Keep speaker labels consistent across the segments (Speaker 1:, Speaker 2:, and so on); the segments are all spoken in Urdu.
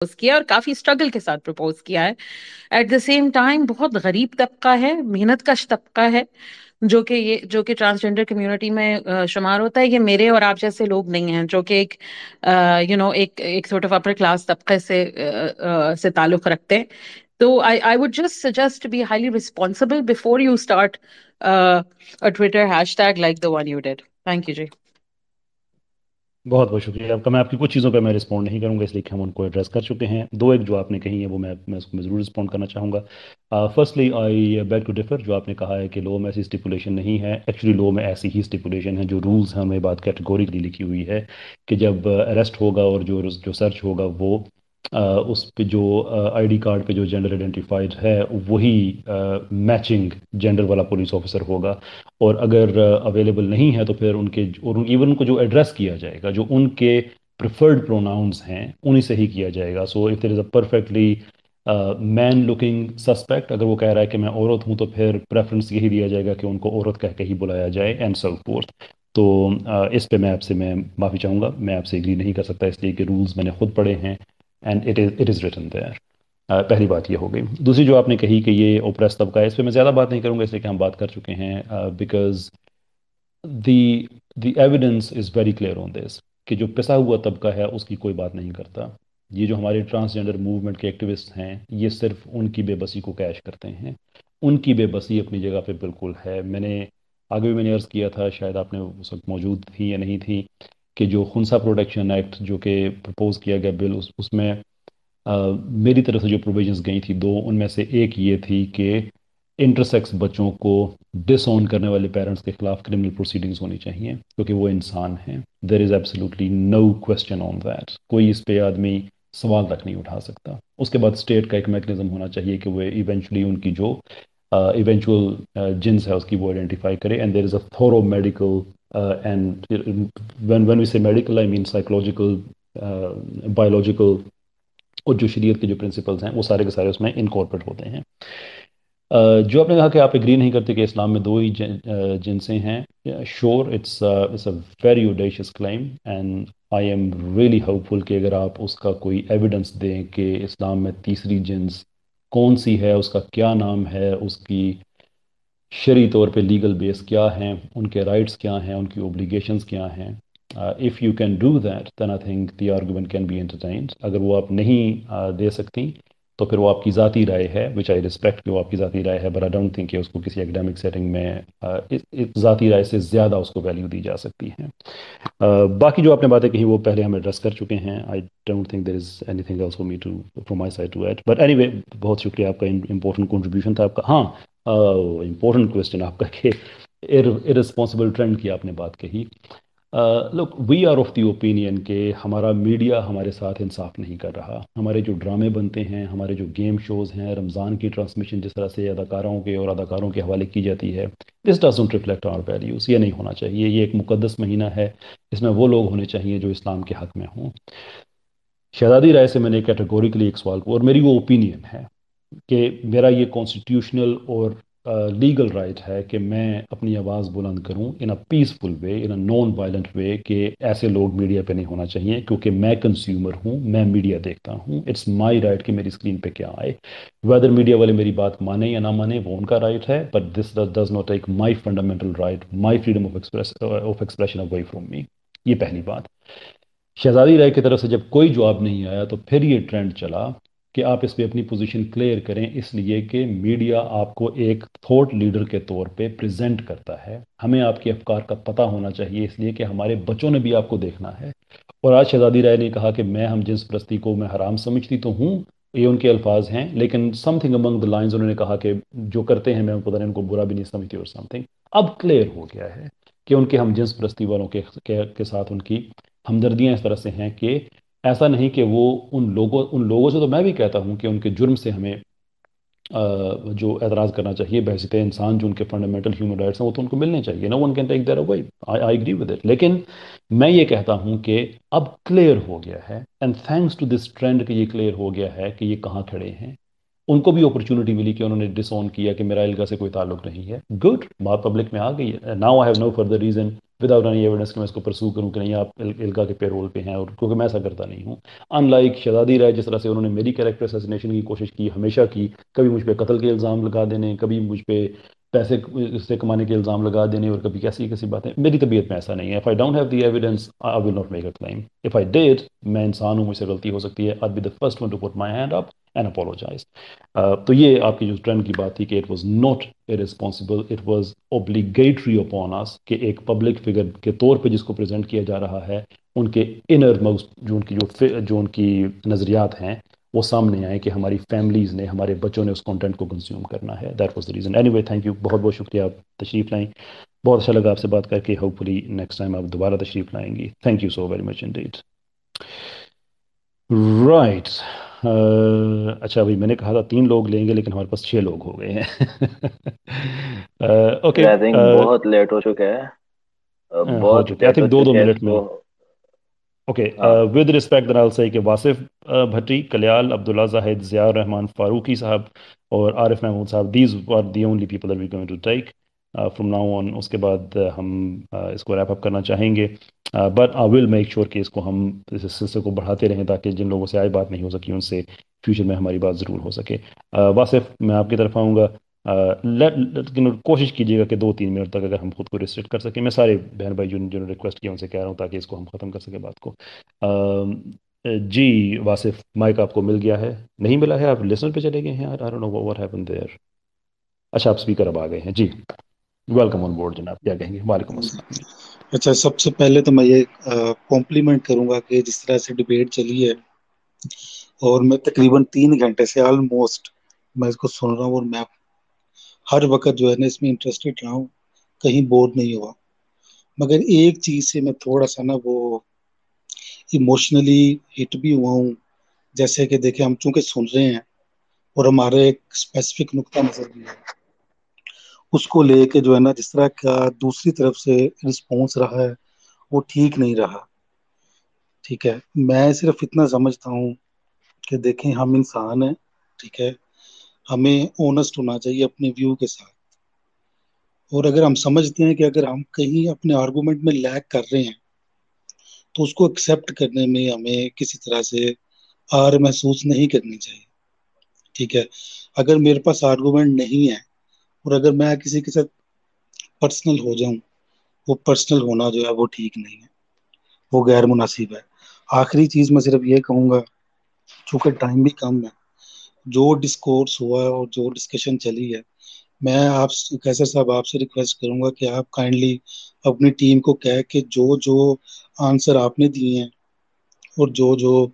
Speaker 1: کیا اور کافی اسٹرگل کے ساتھ پرپوز کیا ہے. ایٹ دا سیم ٹائم بہت غریب طبقہ ہے، محنت کش طبقہ ہے، جو کہ ٹرانسجینڈر کمیونٹی میں شمار ہوتا ہے. یہ میرے اور آپ جیسے لوگ نہیں ہیں جو کہ ایک ایک سورٹ آف اپر کلاس طبقے سے تعلق رکھتے ہیں. تو I would just suggest be highly responsible before you start Twitter hash tag like the one you did. Thank you ji.
Speaker 2: بہت بہت شکریہ آپ کا. میں آپ کی کچھ چیزوں پہ میں رسپونڈ نہیں کروں گا اس لیے کہ ہم ان کو ایڈریس کر چکے ہیں. دو ایک جو آپ نے کہی ہیں وہ میں اس کو میں ضرور رسپونڈ کرنا چاہوں گا. Firstly I beg to differ. جو آپ نے کہا ہے کہ لو میں ایسی اسٹیپولیشن نہیں ہے، ایکچولی لو میں ایسی ہی اسٹیپولیشن ہے. جو رولز ہیں ہمیں بات کیٹیگوریکلی لکھی ہوئی ہے کہ جب اریسٹ ہوگا اور جو سرچ ہوگا وہ اس پہ جو آئی ڈی کارڈ پہ جو جینڈر آئیڈینٹیفائڈ ہے وہی میچنگ جینڈر والا پولیس آفیسر ہوگا. اور اگر اویلیبل نہیں ہے تو پھر ان کے اور ایون کو جو ایڈریس کیا جائے گا جو ان کے پریفرڈ پروناؤنز ہیں انہی سے ہی کیا جائے گا. So if there is a perfectly mean looking suspect, اگر وہ کہہ رہا ہے کہ میں عورت ہوں تو پھر پریفرنس یہی دیا جائے گا کہ ان کو عورت کہہ کے ہی بلایا جائے اینڈ سو فورتھ. تو اس پہ میں معافی چاہوں گا، میں آپ سے ایگری نہیں کر سکتا اس لیے کہ رولز میں نے خود پڑھے ہیں and it is written there. پہلی بات یہ ہو گئی. دوسری جو آپ نے کہی کہ یہ اوپریس طبقہ ہے، اس پہ میں زیادہ بات نہیں کروں گا اس لیے کہ ہم بات کر چکے ہیں. Because the the evidence is very clear on this کہ جو پسا ہوا طبقہ ہے اس کی کوئی بات نہیں کرتا. یہ جو ہمارے ٹرانسجینڈر موومنٹ کے ایکٹیوسٹ ہیں یہ صرف ان کی بے بسی کو کیش کرتے ہیں. ان کی بے بسی اپنی جگہ پہ بالکل ہے. آگے بھی میں نے عرض کیا تھا، شاید آپ نے اس وقت موجود تھی یا نہیں تھی، کہ جو خنسا پروٹیکشن ایکٹ جو کہ پرپوز کیا گیا بل، اس میں میری طرف سے جو پروویژنس گئی تھی دو، ان میں سے ایک یہ تھی کہ انٹرسیکس بچوں کو ڈس اون کرنے والے پیرنٹس کے خلاف کرمنل پروسیڈنگز ہونی چاہیے کیونکہ وہ انسان ہیں. There is absolutely no question on that. کوئی اس پہ آدمی سوال تک نہیں اٹھا سکتا. اس کے بعد اسٹیٹ کا ایک میکنزم ہونا چاہیے کہ وہ ایونچولی ان کی جو ایونچوئل جنس ہے اس کی وہ آئیڈینٹیفائی کرے. And there is a thorough medical and when we say medical I mean psychological, biological اور جو شریعت کے جو پرنسپلز ہیں وہ سارے کے سارے اس میں انکارپوریٹ ہوتے ہیں. جو آپ نے کہا کہ آپ ایگری نہیں کرتے کہ اسلام میں دو ہی جنسیں ہیں، sure it's a very audacious claim and I am really hopeful کہ اگر آپ اس کا کوئی ایویڈنس دیں کہ اسلام میں تیسری جنس کون سی ہے، اس کا کیا نام ہے، اس کی شرعی طور پہ لیگل بیس کیا ہیں، ان کے رائٹس کیا ہیں، ان کی اوبلیگیشنز کیا ہیں. If you can do that then I think the argument can be entertained. اگر وہ آپ نہیں دے سکتی تو پھر وہ آپ کی ذاتی رائے ہے، وچ آئی رسپیکٹ کہ وہ آپ کی ذاتی رائے ہے، بٹ آئی ڈونٹ تھنک کہ اس کو کسی اکیڈیمک سیٹنگ میں ذاتی رائے سے زیادہ اس کو ویلیو دی جا سکتی ہے. باقی جو آپ نے باتیں کہی وہ پہلے ہم ایڈریس کر چکے ہیں. I don't think there is anything else for me to from my side to add. But anyway بہت شکریہ، آپ کا امپورٹنٹ کنٹریبیوشن تھا آپ کا. ہاں، امپورٹنٹ کوشچن آپ کا کہ ارسپانسبل ٹرینڈ کی آپ نے بات کہی. Look we are of the opinion کہ ہمارا میڈیا ہمارے ساتھ انصاف نہیں کر رہا. ہمارے جو ڈرامے بنتے ہیں، ہمارے جو گیم شوز ہیں، رمضان کی ٹرانسمیشن جس طرح سے اداکاروں کے اور اداکاروں کے حوالے کی جاتی ہے، this doesn't reflect our values. یہ نہیں ہونا چاہیے. یہ ایک مقدس مہینہ ہے، اس میں وہ لوگ ہونے چاہیے جو اسلام کے حق میں ہوں. شہزادی رائے سے میں نے کیٹیگوریکلی ایک سوال کو، اور میری وہ اوپینین ہے کہ میرا یہ کانسٹیٹیوشنل اور لیگل رائٹ ہے کہ میں اپنی آواز بلند کروں in a peaceful way, in a non violent way, کہ ایسے لوگ میڈیا پہ نہیں ہونا چاہیے کیونکہ میں کنزیومر ہوں، میں میڈیا دیکھتا ہوں. اٹس مائی رائٹ کہ میری اسکرین پہ کیا آئے. ویدر میڈیا والے میری بات مانیں یا نہ مانیں وہ ان کا رائٹ ہے، but this does not take my fundamental right, my freedom of expression away from me. یہ پہلی بات. شہزادی رائے کی طرف سے جب کوئی جواب نہیں آیا تو پھر یہ ٹرینڈ چلا کہ آپ اس پہ اپنی پوزیشن کلیئر کریں، اس لیے کہ میڈیا آپ کو ایک تھوٹ لیڈر کے طور پہ پریزنٹ کرتا ہے. ہمیں آپ کے افکار کا پتہ ہونا چاہیے اس لیے کہ ہمارے بچوں نے بھی آپ کو دیکھنا ہے. اور آج شہزادی رائے نے کہا کہ میں ہم جنس پرستی کو میں حرام سمجھتی تو ہوں، یہ ان کے الفاظ ہیں، لیکن سم تھنگ امنگ دا لائنز انہوں نے کہا کہ جو کرتے ہیں میں پتہ نہیں ان کو برا بھی نہیں سمجھتی اور سم تھنگ. اب کلیئر ہو گیا ہے کہ ان کے ہم جنس پرستی والوں کے ساتھ ان کی ہمدردیاں اس طرح سے ہیں کہ ایسا نہیں کہ وہ ان لوگوں سے، تو میں بھی کہتا ہوں کہ ان کے جرم سے ہمیں جو اعتراض کرنا چاہیے بحیثیت انسان، جو ان کے فنڈامنٹل ہیومن رائٹس ہیں وہ تو ان کو ملنے چاہیے. No one can take their away. I agree with it. لیکن میں یہ کہتا ہوں کہ اب کلیئر ہو گیا ہے and thanks to this trend کہ یہ کلیئر ہو گیا ہے کہ یہ کہاں کھڑے ہیں. ان کو بھی اپرچونٹی ملی کہ انہوں نے ڈس اون کیا کہ میرا الگا سے کوئی تعلق نہیں ہے. گڈ، بات پبلک میں آ گئی ہے. Now I have no further reason without any evidence کہ میں اس کو پرسو کروں کہ نہیں آپ الگا کے پے رول پہ ہیں، اور کیونکہ میں ایسا کرتا نہیں ہوں. ان لائک شہزادی رائے جس طرح سے انہوں نے میری کیریکٹر اسیسینیشن کی کوشش کی، ہمیشہ کی، کبھی مجھ پہ قتل کے الزام لگا دینے، کبھی مجھ پہ پیسے سے کمانے کے الزام لگا دینے، اور کبھی کیسی کیسی باتیں. میری طبیعت میں ایسا نہیں ہے. If I don't have the evidence I will not make a claim. If I did, میں انسان ہوں، مجھ سے غلطی ہو سکتی ہے. I be the first one to put my hand up and apologise. تو یہ آپ کی جو ٹرینڈ کی بات تھی کہ it was not irresponsible, it was obligatory upon us کہ ایک پبلک فگر کے طور پہ جس کو پریزنٹ کیا جا رہا ہے، ان کے انر جو ان کی جو ان کی نظریات ہیں وہ سامنے آئے، کہ ہماری فیملیز نے، ہمارے بچوں نے اس کانٹینٹ کو کنزیوم کرنا ہے. That was the reason. Any way, thank you, بہت بہت شکریہ آپ تشریف لائیں. بہت اچھا لگا آپ سے بات کر کے. ہوپ فلی نیکسٹ ٹائم آپ دوبارہ تشریف لائیں گی. Thank you so very much indeed. Right. اچھا بھائی، میں نے کہا تھا 3 لوگ لیں گے، لیکن ہمارے پاس 6 لوگ ہو گئے ہیں. اوکے.
Speaker 3: آئی تھنک بہت لیٹ ہو چکا ہے،
Speaker 2: ہو
Speaker 3: بہت
Speaker 2: چکے آئی
Speaker 3: لیٹ ہو
Speaker 2: تھنک 2 2
Speaker 3: چکے ہیں
Speaker 2: منٹ میں.
Speaker 3: تو.
Speaker 2: اوکے.
Speaker 3: ہاں.
Speaker 2: ود رسپیکٹ دین آل سے کہ واصف بھٹی، کلیال، عبداللہ زاہد، ضیاء الرحمان فاروقی صاحب اور Arif Mahmood sahib, these are the only people that we going to take from now on. اس کے بعد ہم اس کو ریپ اپ کرنا چاہیں گے، but I will make sure کہ اس کو ہم اس سلسلے کو بڑھاتے رہیں، تاکہ جن لوگوں سے آج بات نہیں ہو سکی ان سے فیوچر میں ہماری بات ضرور ہو سکے. واصف، میں آپ کی طرف آؤں گا. کوشش کیجیے گا کہ 2 3 منٹ تک اگر ہم خود کو ریسٹرکٹ کر سکیں. میں سارے بہن بھائی جنہوں نے ریکویسٹ کیا ان سے کہہ رہا ہوں تاکہ اس کو ہم ختم کر سکیں بات کو. جی واصف، مائک آپ کو مل گیا ہے؟ نہیں ملا ہے؟ آپ لسن پہ چلے گئے ہیں یار. I don't know what happened there. اچھا، آپ اسپیکر اب آ گئے ہیں. جی ویلکم آن بورڈ جناب. کیا کہیں گے؟ وعلیکم السلام جی.
Speaker 4: اچھا، سب سے پہلے تو میں یہ کمپلیمنٹ کروں گا کہ جس طرح سے ڈبیٹ چلی ہے، اور میں تقریباً 3 گھنٹے سے آلموسٹ میں اس کو سن رہا ہوں، اور میں ہر وقت جو ہے نا اس میں انٹرسٹڈ رہا ہوں، کہیں بور نہیں ہوا. مگر ایک چیز سے میں تھوڑا سا نا وہ ایموشنلی ہٹ بھی ہوا ہوں. جیسے کہ دیکھیں، ہم چونکہ سن رہے ہیں اور ہمارے ایک اسپیسیفک نقطہ نظر بھی ہے، اس کو لے کے جو ہے نا جس طرح کا دوسری طرف سے رسپانس رہا ہے وہ ٹھیک نہیں رہا. ٹھیک ہے، میں صرف اتنا سمجھتا ہوں کہ دیکھیں، ہم انسان ہیں. ٹھیک ہے، ہمیں اونسٹ ہونا چاہیے اپنے ویو کے ساتھ. اور اگر ہم سمجھتے ہیں کہ اگر ہم کہیں اپنے آرگومنٹ میں لیگ کر رہے ہیں تو اس کو ایکسیپٹ کرنے میں ہمیں کسی طرح سے آر محسوس نہیں کرنی چاہیے. ٹھیک ہے، اگر میرے پاس آرگومنٹ نہیں ہے اور اگر میں کسی کے ساتھ پرسنل ہو جاؤں، وہ پرسنل ہونا جو ہے وہ ٹھیک نہیں ہے، وہ غیر مناسب ہے. آخری چیز میں صرف یہ کہوں گا، چونکہ ٹائم بھی کم ہے، جو ڈسکورس ہوا ہے اور جو ڈسکشن چلی ہے، میں آپ کیسر صاحب آپ سے ریکویسٹ کروں گا کہ آپ کائنڈلی اپنی ٹیم کو کہہ کہ جو جو آنسر آپ نے دیے ہیں اور جو جو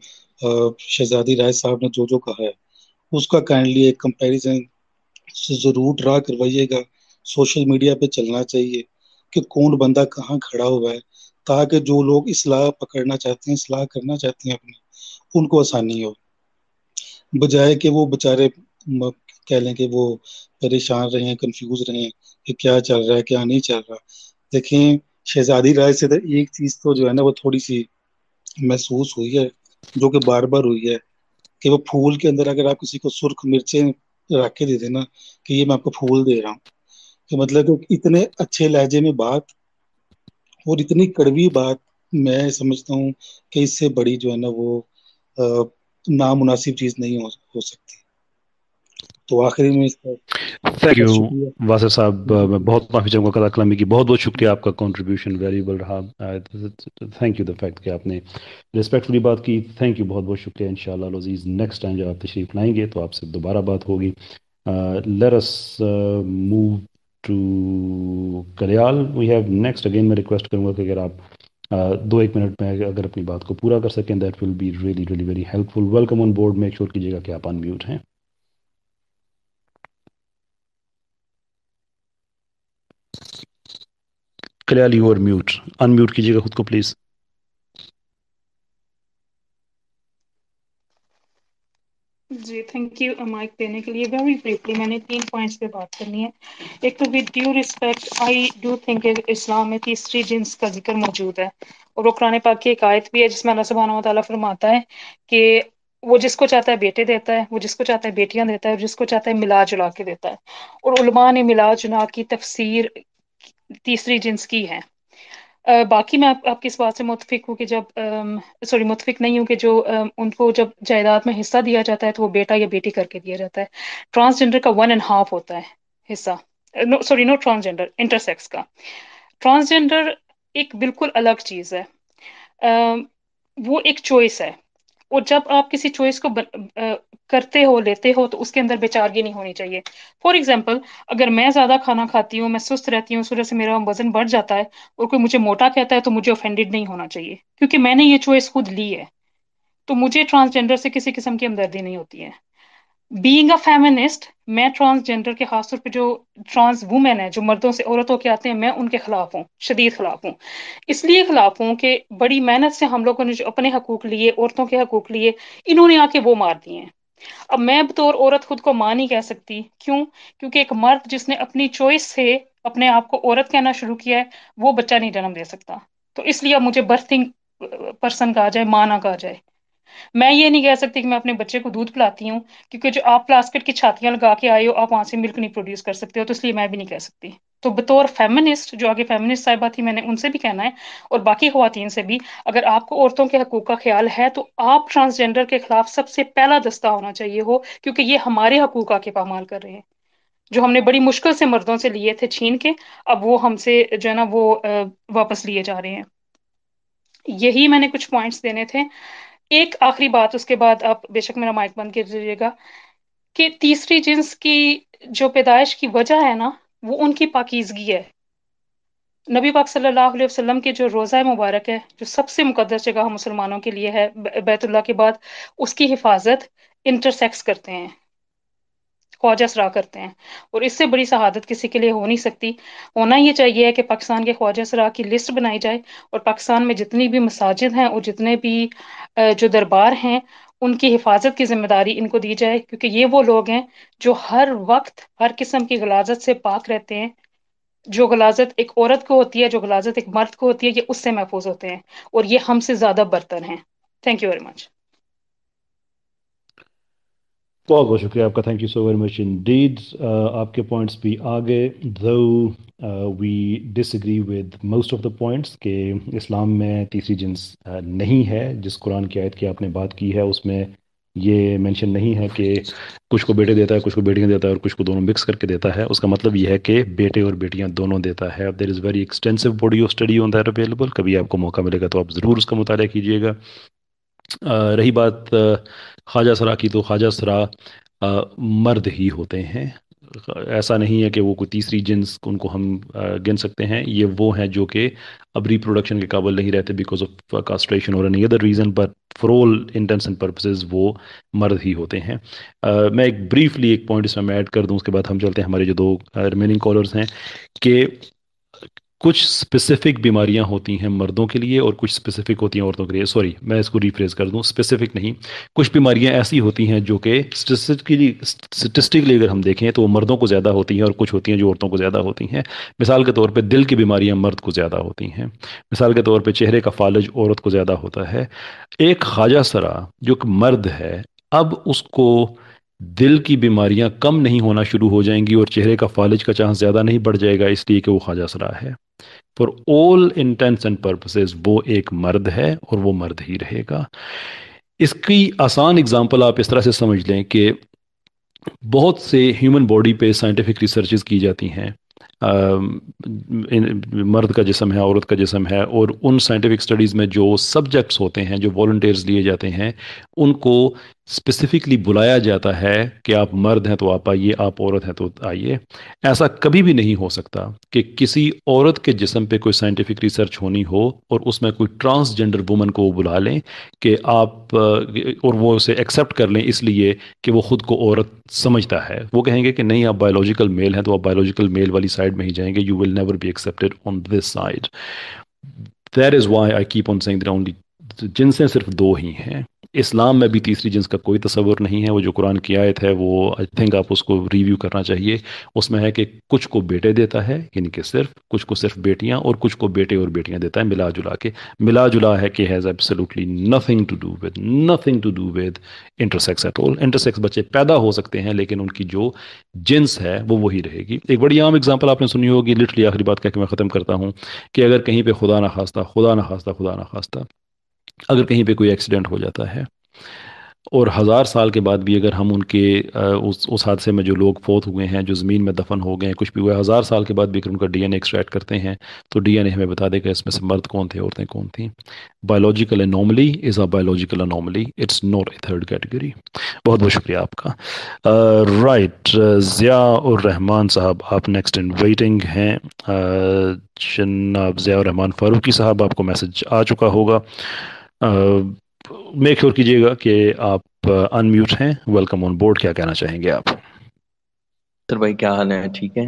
Speaker 4: شہزادی رائے صاحب نے جو جو کہا ہے، اس کا کائنڈلی ایک کمپیریزن سے ضرور ڈرا کروائیے گا. سوشل میڈیا پہ چلنا چاہیے کہ کون بندہ کہاں کھڑا ہوا ہے، تاکہ جو لوگ اصلاح پکڑنا چاہتے ہیں، اصلاح کرنا چاہتے ہیں اپنی، ان کو آسانی ہو، بجائے کہ وہ بےچارے کہہ لیں کہ وہ پریشان رہے ہیں، کنفیوز رہے ہیں کہ کیا چل رہا ہے کیا نہیں چل رہا. دیکھیں، شہزادی رائے سے تو ایک چیز تو جو ہے نا وہ تھوڑی سی محسوس ہوئی ہے، جو کہ بار بار ہوئی ہے، کہ وہ پھول کے اندر اگر آپ کسی کو سرخ مرچیں رکھ کے دے دینا کہ یہ میں آپ کو پھول دے رہا ہوں، کہ مطلب کہ اتنے اچھے لہجے میں بات اور اتنی کڑوی بات، میں سمجھتا ہوں کہ اس سے بڑی جو ہے نا وہ نامناسب چیز نہیں ہو سکتی. تو آخری میں اس کا
Speaker 2: تھینک یو
Speaker 4: بہت شکریہ.
Speaker 2: واصف صاحب. میں بہت معافی چاہوں گا قطع کلامی کی. بہت بہت شکریہ، آپ کا کنٹریبیوشن ویلیبل رہا. تھینک یو دا فیکٹ کہ آپ نے ریسپیکٹفلی بات کی. تھینک یو، بہت بہت شکریہ. انشاءاللہ العزیز نیکسٹ ٹائم جب آپ تشریف لائیں گے تو آپ سے دوبارہ بات ہوگی. Let us move to Kalyal. We have next. Again میں ریکویسٹ کروں گا کہ اگر آپ 2 1 منٹ میں اگر اپنی بات کو پورا کر سکیں، that will be really really very helpful. Welcome on board. Make sure کیجیے گا کہ آپ ان میوٹ ہیں. Kalyal you are mute. Unmute کیجیے گا خود کو پلیز.
Speaker 5: جی تھینک یو مائک دینے کے لیے. ویری بریفلی میں نے 3 پوائنٹس پہ بات کرنی ہے. ایک تو with due respect I do think Islam میں تیسری جنس کا ذکر موجود ہے، اور وہ قرآن پاک کی ایک آیت بھی ہے جس میں اللہ سبحانہ و تعالیٰ فرماتا ہے کہ وہ جس کو چاہتا ہے بیٹے دیتا ہے، وہ جس کو چاہتا ہے بیٹیاں دیتا ہے، اور جس کو چاہتا ہے ملا جلا کے دیتا ہے. اور علماء نے ملا جلا کی تفسیر تیسری جنس کی ہے. باقی میں آپ کی اس بات سے متفق ہوں کہ جب متفق نہیں ہوں کہ جو ان کو جب جائیداد میں حصہ دیا جاتا ہے تو وہ بیٹا یا بیٹی کر کے دیا جاتا ہے. ٹرانسجینڈر کا 1.5 ہوتا ہے حصہ. نو ٹرانسجینڈر، انٹرسیکس کا. ٹرانسجینڈر ایک بالکل الگ چیز ہے. وہ ایک چوائس ہے، اور جب آپ کسی چوائس کو کرتے ہو، لیتے ہو، تو اس کے اندر بیچارگی نہیں ہونی چاہیے. فار ایگزامپل، اگر میں زیادہ کھانا کھاتی ہوں، میں سست رہتی ہوں، اس وجہ سے میرا وزن بڑھ جاتا ہے، اور کوئی مجھے موٹا کہتا ہے تو مجھے اوفینڈیڈ نہیں ہونا چاہیے، کیونکہ میں نے یہ چوائس خود لی ہے. تو مجھے ٹرانسجینڈر سے کسی قسم کی ہمدردی نہیں ہوتی ہے. بینگ اے فیمنسٹ، میں ٹرانسجینڈر کے خاص طور پہ جو ٹرانس وومین ہے، جو مردوں سے عورتوں کے آتے ہیں، میں ان کے خلاف ہوں، شدید خلاف ہوں. اس لیے خلاف ہوں کہ بڑی محنت سے ہم لوگوں نے جو اپنے حقوق لیے، عورتوں کے حقوق لیے، انہوں نے آ کے وہ مار دیے ہیں. اب میں بطور عورت خود کو ماں نہیں کہہ سکتی. کیوں؟ کیونکہ ایک مرد جس نے اپنی چوائس سے اپنے آپ کو عورت کہنا شروع کیا ہے، وہ بچہ نہیں جنم دے سکتا. تو اس لیے اب مجھے برتھنگ پرسن کہا جائے، ماں نہ کہا جائے. میں یہ نہیں کہہ سکتی کہ میں اپنے بچے کو دودھ پلاتی ہوں، کیونکہ جو آپ پلاسکٹ کی چھاتیاں لگا کے آئے ہو، آپ وہاں سے ملک نہیں پروڈیوس کر سکتے ہو، تو اس لیے میں بھی نہیں کہہ سکتی. تو بطور فیمنسٹ، جو آگے فیمنسٹ صاحبہ تھی، میں نے ان سے بھی کہنا ہے، اور باقی خواتین سے بھی، اگر آپ کو عورتوں کے حقوق کا خیال ہے تو آپ ٹرانسجینڈر کے خلاف سب سے پہلا دستہ ہونا چاہیے ہو، کیونکہ یہ ہمارے حقوق آ کے پامال کر رہے ہیں، جو ہم نے بڑی مشکل سے مردوں سے لیے تھے چھین کے، اب وہ ہم سے جو ہے نا وہ واپس لیے جا رہے ہیں. یہی میں نے کچھ پوائنٹس دینے تھے. ایک آخری بات، اس کے بعد آپ بے شک میرا مائک بند کر دیجیے گا، کہ تیسری جنس کی جو پیدائش کی وجہ ہے نا، وہ ان کی پاکیزگی ہے. نبی پاک صلی اللہ علیہ وسلم کے جو روضہ مبارک ہے، جو سب سے مقدس جگہ مسلمانوں کے لیے ہے بیت اللہ کے بعد، اس کی حفاظت انٹرسیکس کرتے ہیں، خواجہ سرا کرتے ہیں. اور اس سے بڑی شہادت کسی کے لیے ہو نہیں سکتی. ہونا یہ چاہیے کہ پاکستان کے خواجہ سرا کی لسٹ بنائی جائے، اور پاکستان میں جتنی بھی مساجد ہیں اور جتنے بھی جو دربار ہیں، ان کی حفاظت کی ذمہ داری ان کو دی جائے، کیونکہ یہ وہ لوگ ہیں جو ہر وقت ہر قسم کی غلاظت سے پاک رہتے ہیں. جو غلاظت ایک عورت کو ہوتی ہے، جو غلاظت ایک مرد کو ہوتی ہے، یہ اس سے محفوظ ہوتے ہیں، اور یہ ہم سے زیادہ برتر ہیں. Thank you very much.
Speaker 2: بہت بہت شکریہ آپ کا. Thank you so very much indeed. آپ کے پوائنٹس بھی آگے، do we disagree with most of the points کہ اسلام میں تیسری جنس نہیں ہے. جس قرآن کی آیت کی آپ نے بات کی ہے، اس میں یہ مینشن نہیں ہے کہ کچھ کو بیٹے دیتا ہے، کچھ کو بیٹیاں دیتا ہے، اور کچھ کو دونوں مکس کر کے دیتا ہے. اس کا مطلب یہ ہے کہ بیٹے اور بیٹیاں دونوں دیتا ہے. There is very extensive body of study on that available. کبھی آپ کو موقع ملے گا تو آپ ضرور اس کا مطالعہ کیجیے گا. رہی بات خواجہ سرا کی، تو خواجہ سرا مرد ہی ہوتے ہیں. ایسا نہیں ہے کہ وہ کوئی تیسری جنس ان کو ہم گن سکتے ہیں. یہ وہ ہیں جو کہ اب ریپروڈکشن کے قابل نہیں رہتے بیکاز آف کاسٹریشن اور any other reason, but for all intense and purposes وہ مرد ہی ہوتے ہیں. میں ایک بریفلی ایک پوائنٹ اس میں ایڈ کر دوں، اس کے بعد ہم چلتے ہیں ہمارے جو دو ریمیننگ کالرز ہیں، کہ کچھ اسپیسیفک بیماریاں ہوتی ہیں مردوں کے لیے اور کچھ اسپیسیفک ہوتی ہیں عورتوں کے لیے. سوری، میں اس کو ریفریز کر دوں، اسپیسیفک نہیں. کچھ بیماریاں ایسی ہوتی ہیں جو کہ اسٹیٹسٹکلی اگر ہم دیکھیں تو وہ مردوں کو زیادہ ہوتی ہیں، اور کچھ ہوتی ہیں جو عورتوں کو زیادہ ہوتی ہیں. مثال کے طور پہ دل کی بیماریاں مرد کو زیادہ ہوتی ہیں. مثال کے طور پہ چہرے کا فالج عورت کو زیادہ ہوتا ہے. ایک خواجہ سرا جو ایک مرد ہے، اب اس کو دل کی بیماریاں کم نہیں ہونا شروع ہو جائیں گی اور چہرے کا فالج کا چانس زیادہ نہیں بڑھ جائے گا، اس لیے کہ وہ خواجہ سرا ہے. فار آل انٹینٹس اینڈ پرپسز وہ ایک مرد ہے اور وہ مرد ہی رہے گا. اس کی آسان اگزامپل آپ اس طرح سے سمجھ لیں کہ بہت سے ہیومن باڈی پہ سائنٹیفک ریسرچز کی جاتی ہیں. مرد کا جسم ہے، عورت کا جسم ہے، اور ان سائنٹیفک اسٹڈیز میں جو سبجیکٹس ہوتے ہیں، جو والنٹیئرز لیے جاتے ہیں، ان کو اسپیسیفکلی بلایا جاتا ہے کہ آپ مرد ہیں تو آپ آئیے، آپ عورت ہیں تو آئیے. ایسا کبھی بھی نہیں ہو سکتا کہ کسی عورت کے جسم پہ کوئی سائنٹیفک ریسرچ ہونی ہو اور اس میں کوئی ٹرانسجنڈر وومن کو وہ بلا لیں کہ آپ، اور وہ اسے ایکسیپٹ کر لیں اس لیے کہ وہ خود کو عورت سمجھتا ہے. وہ کہیں گے کہ نہیں، آپ بایولوجیکل میل ہیں تو آپ بایولوجیکل میل والی سائڈ میں ہی جائیں گے. You will never be accepted on this side. That is why I keep on saying that only جنسیں صرف دو ہی ہیں. اسلام میں بھی تیسری جنس کا کوئی تصور نہیں ہے. وہ جو قرآن کی آیت ہے وہ آئی تھنک آپ اس کو ریویو کرنا چاہیے. اس میں ہے کہ کچھ کو بیٹے دیتا ہے، یعنی کہ صرف کچھ کو صرف بیٹیاں، اور کچھ کو بیٹے اور بیٹیاں دیتا ہے ملا جلا کے. ملا جلا ہے کہ has absolutely nothing to do with intersex at all. Intersex بچے پیدا ہو سکتے ہیں لیکن ان کی جو جنس ہے وہ وہی رہے گی. ایک بڑی عام اگزامپل آپ نے سنی ہوگی، لٹرلی آخری بات کہہ کے میں ختم کرتا ہوں، کہ اگر کہیں پہ خدا نہ خواستہ اگر کہیں پہ کوئی ایکسیڈنٹ ہو جاتا ہے، اور 1000 سال کے بعد بھی اگر ہم ان کے اس حادثے میں جو لوگ فوت ہوئے ہیں، جو زمین میں دفن ہو گئے ہیں، کچھ بھی ہوا ہے، 1000 سال کے بعد بھی اگر ان کا ڈی این اے ایکسٹریکٹ کرتے ہیں تو ڈی این اے ہمیں بتا دے گا اس میں سے مرد کون تھے، عورتیں کون تھیں. Biological anomaly is a biological anomaly, it's not a third category. بہت بہت شکریہ آپ کا. رائٹ، ضیاء الرحمان صاحب آپ نیکسٹ ان ویٹنگ ہیں. جناب ضیاء الرحمان فاروقی صاحب، آپ کو میسج آ چکا ہوگا. میک شور کیجیے گا کہ آپ ان میوٹ ہیں. Welcome on board. کیا کہنا چاہیں گے آپ؟
Speaker 6: سر بھائی کیا حال ہے؟ ٹھیک ہے.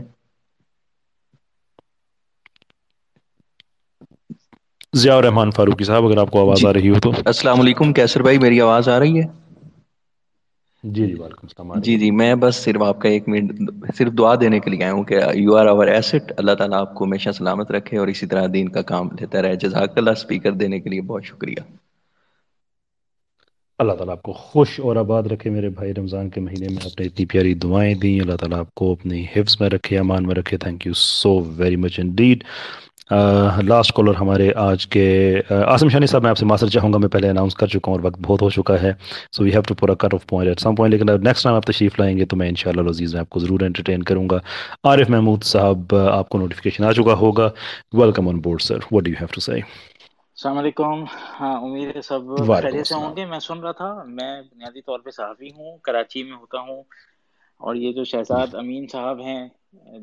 Speaker 2: ضیاء الرحمان فاروقی صاحب، اگر آپ کو آواز
Speaker 6: جی
Speaker 2: آ رہی ہو تو.
Speaker 6: السلام علیکم کیسر بھائی، میری آواز آ رہی ہے؟
Speaker 2: جی جی، وعلیکم السلام. آ رہی
Speaker 6: جی
Speaker 2: ہے.
Speaker 6: جی، میں بس صرف آپ کا 1 منٹ صرف دعا دینے کے لیے آیا ہوں کہ یو آر آور ایسٹ. اللہ تعالیٰ آپ کو ہمیشہ سلامت رکھے اور اسی طرح دین کا کام لیتا رہے. جزاک اللہ. اسپیکر دینے کے لیے بہت شکریہ.
Speaker 2: اللہ تعالیٰ آپ کو خوش اور آباد رکھے میرے بھائی. رمضان کے مہینے میں آپ نے اتنی پیاری دعائیں دیں. اللہ تعالیٰ آپ کو اپنی حفظ میں رکھے، امان میں رکھے. Thank you so very much indeed. Last caller ہمارے آج کے عاصم شانی صاحب. میں آپ سے معذرت چاہوں گا، میں پہلے اناؤنس کر چکا ہوں اور وقت بہت ہو چکا ہے. سو وی have to pour cut off point at some point. لیکن نیکسٹ ٹائم آپ تشریف لائیں گے تو میں انشاءاللہ العزیز میں آپ کو ضرور انٹرٹین کروں گا. عارف محمود صاحب، آپ کو نوٹیفیکیشن آ چکا ہوگا. Welcome on board sir. What do you have to say?
Speaker 3: السلام علیکم. ہاں، امید ہے سب
Speaker 2: وعلیکم
Speaker 3: خیریت سے ہوں
Speaker 2: السلام.
Speaker 3: گے. میں سن رہا تھا، میں بنیادی طور پہ صحافی ہوں، کراچی میں ہوتا ہوں. اور یہ جو شہزاد امین صاحب ہیں،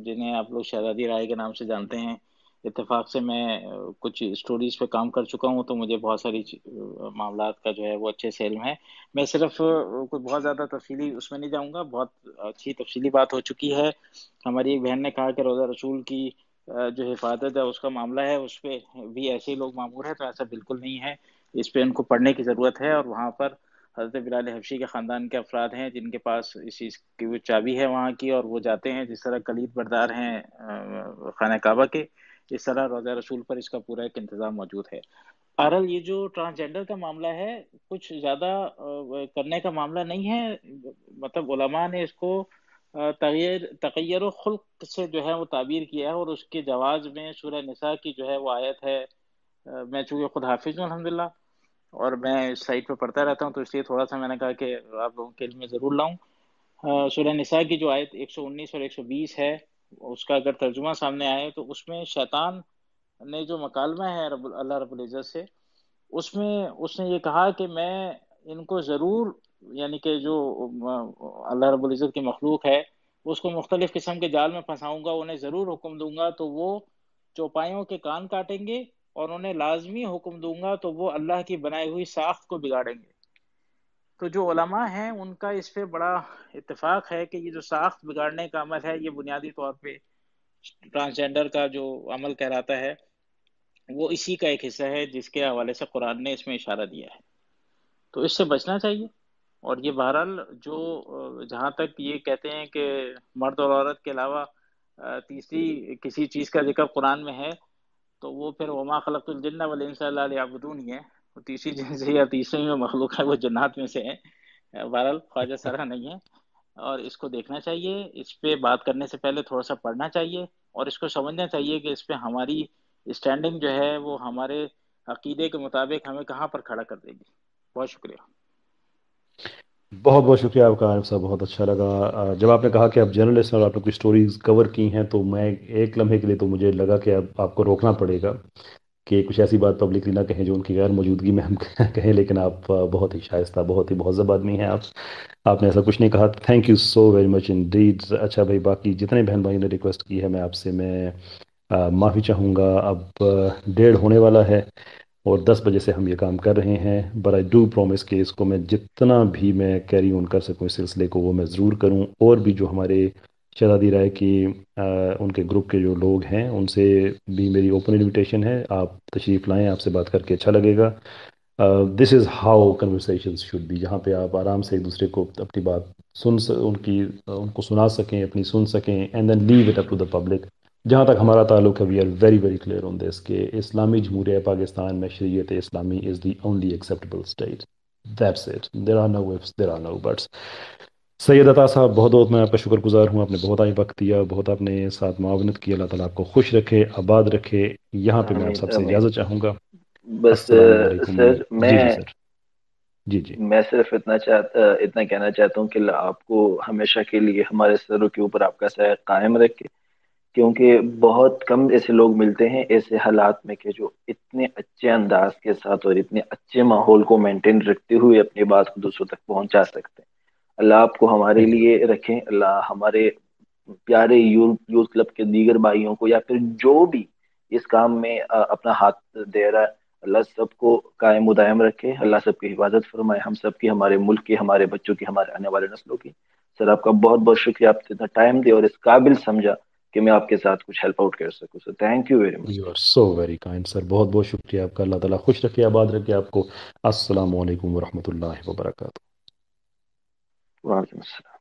Speaker 3: جنہیں آپ لوگ شہزادی رائے کے نام سے جانتے ہیں، اتفاق سے میں کچھ اسٹوریز پہ کام کر چکا ہوں، تو مجھے بہت ساری معاملات کا جو ہے وہ اچھے سے علم ہے. میں صرف کوئی بہت زیادہ تفصیلی اس میں نہیں جاؤں گا. بہت اچھی تفصیلی بات ہو چکی ہے. ہماری ایک بہن نے کہا کہ روزہ رسول کی جو حفاظت ہے اس کا معاملہ ہے، اس پہ بھی ایسے ہی لوگ معمور ہیں، تو ایسا بالکل نہیں ہے. اس پہ ان کو پڑھنے کی ضرورت ہے. اور وہاں پر حضرت بلال حبشی کے خاندان کے افراد ہیں جن کے پاس اس چیز کی وہ چابی ہے وہاں کی، اور وہ جاتے ہیں. جس طرح کلید بردار ہیں خانہ کعبہ کے، اس طرح روضہ رسول پر اس کا پورا ایک انتظام موجود ہے. ارل یہ جو ٹرانسجینڈر کا معاملہ ہے، کچھ زیادہ کرنے کا معاملہ نہیں ہے. مطلب علماء نے اس کو تغیر و خلق سے جو ہے وہ تعبیر کیا ہے، اور اس کے جواز میں سورہ نساء کی جو ہے وہ آیت ہے. میں چونکہ خود حافظ ہوں الحمدللہ، اور میں اس سائٹ پہ پڑھتا رہتا ہوں، تو اس لیے تھوڑا سا میں نے کہا کہ آپ لوگوں کے علم میں ضرور لاؤں. سورہ نساء کی جو آیت 119 اور 120 ہے، اس کا اگر ترجمہ سامنے آئے تو اس میں شیطان نے جو مکالمہ ہے اللہ رب العزت سے، اس میں اس نے یہ کہا کہ میں ان کو ضرور، یعنی کہ جو اللہ رب العزت کی مخلوق ہے اس کو مختلف قسم کے جال میں پھنساؤں گا. انہیں ضرور حکم دوں گا تو وہ چوپایوں کے کان کاٹیں گے، اور انہیں لازمی حکم دوں گا تو وہ اللہ کی بنائی ہوئی ساخت کو بگاڑیں گے. تو جو علماء ہیں ان کا اس پہ بڑا اتفاق ہے کہ یہ جو ساخت بگاڑنے کا عمل ہے، یہ بنیادی طور پہ ٹرانسجینڈر کا جو عمل کہلاتا ہے وہ اسی کا ایک حصہ ہے، جس کے حوالے سے قرآن نے اس میں اشارہ دیا ہے. تو اس سے بچنا چاہیے. اور یہ بہرحال جو جہاں تک یہ کہتے ہیں کہ مرد اور عورت کے علاوہ تیسری کسی چیز کا ذکر قرآن میں ہے، تو وہ پھر وما خلقت الجن والانس الا لیعبدون ہی ہے. وہ تیسری جن سے یا تیسری میں مخلوق ہے وہ جنات میں سے ہے. بہرحال خواجہ سرا نہیں ہے. اور اس کو دیکھنا چاہیے، اس پہ بات کرنے سے پہلے تھوڑا سا پڑھنا چاہیے، اور اس کو سمجھنا چاہیے کہ اس پہ ہماری اسٹینڈنگ جو ہے وہ ہمارے عقیدے کے مطابق ہمیں کہاں پر کھڑا کر دے گی. بہت شکریہ.
Speaker 2: بہت بہت شکریہ آپ کا عارف صاحب. بہت اچھا لگا جب آپ نے کہا کہ آپ جرنلسٹ ہیں اور آپ نے کچھ سٹوریز کور کی ہیں، تو میں ایک لمحے کے لیے تو مجھے لگا کہ اب آپ کو روکنا پڑے گا کہ کچھ ایسی بات پبلکلی نہ کہیں جو ان کی غیر موجودگی میں ہم کہیں. لیکن آپ بہت ہی شائستہ، بہت ہی مہذب آدمی ہیں. آپ نے ایسا کچھ نہیں کہا. Thank you so very much indeed. اچھا بھائی، باقی جتنے بہن بھائی نے ریکویسٹ کی ہے، میں آپ سے معافی چاہوں گا. اب 1:30 ہونے والا ہے اور 10 بجے سے ہم یہ کام کر رہے ہیں. بٹ آئی ڈو پرومس کہ اس کو میں جتنا بھی میں کیری آن کر سکوں اس سلسلے کو وہ میں ضرور کروں. اور بھی جو ہمارے شہزادی رائے کی ان کے گروپ کے جو لوگ ہیں ان سے بھی میری اوپن انویٹیشن ہے. آپ تشریف لائیں، آپ سے بات کر کے اچھا لگے گا. This is how conversations should be, جہاں پہ آپ آرام سے ایک دوسرے کو اپنی بات ان کو سنا سکیں، اپنی سن سکیں، and then leave it up to the public. جہاں تک ہمارا تعلق ہے we are very very clear on this کہ اسلامی جمہوریہ پاکستان میں شریعت اسلامی is the only acceptable state. That's it, there are no ifs, there are no buts. Syed Ata sahib, بہت بہت میں آپ کا شکر گزار ہوں، آپ نے بہت وقت دیا، بہت آپ نے ساتھ معاونت کی. اللہ تعالیٰ آپ کو خوش رکھے، آباد رکھے. یہاں پہ میں آپ
Speaker 6: آمین
Speaker 2: سب سے
Speaker 6: آمین.
Speaker 2: اجازت چاہوں گا.
Speaker 6: بس
Speaker 2: السلام علیکم.
Speaker 6: سر
Speaker 2: جی جی سر. جی جی.
Speaker 6: میں صرف اتنا کہنا چاہتا ہوں کہ اللہ آپ کو ہمیشہ کے لیے ہمارے سروں کے اوپر آپ کا سایہ قائم رکھے، کیونکہ بہت کم ایسے لوگ ملتے ہیں ایسے حالات میں کہ جو اتنے اچھے انداز کے ساتھ اور اتنے اچھے ماحول کو مینٹین رکھتے ہوئے اپنی بات کو دوسروں تک پہنچا سکتے ہیں. اللہ آپ کو ہمارے
Speaker 2: Thank you.
Speaker 6: لیے رکھیں. اللہ ہمارے پیارے یوتھ کلب کے دیگر بھائیوں کو یا پھر جو بھی اس کام میں اپنا ہاتھ دے رہا ہے، اللہ سب کو قائم و دائم رکھے. اللہ سب کی حفاظت فرمائے، ہم سب کی، ہمارے ملک کی، ہمارے بچوں کی، ہمارے آنے والے نسلوں کی. سر آپ کا بہت بہت شکریہ، آپ نے اتنا ٹائم دیا اور اس قابل سمجھا کہ میں آپ کے ساتھ کچھ ہیلپ آؤٹ کر سکوں. Sir thank you very much.
Speaker 2: You are so very kind sir, بہت بہت شکریہ آپ کا. اللہ تعالیٰ خوش رکھے، آباد رکھے آپ کو. السلام علیکم ورحمۃ اللہ وبرکاتہ.
Speaker 6: وعلیکم السلام.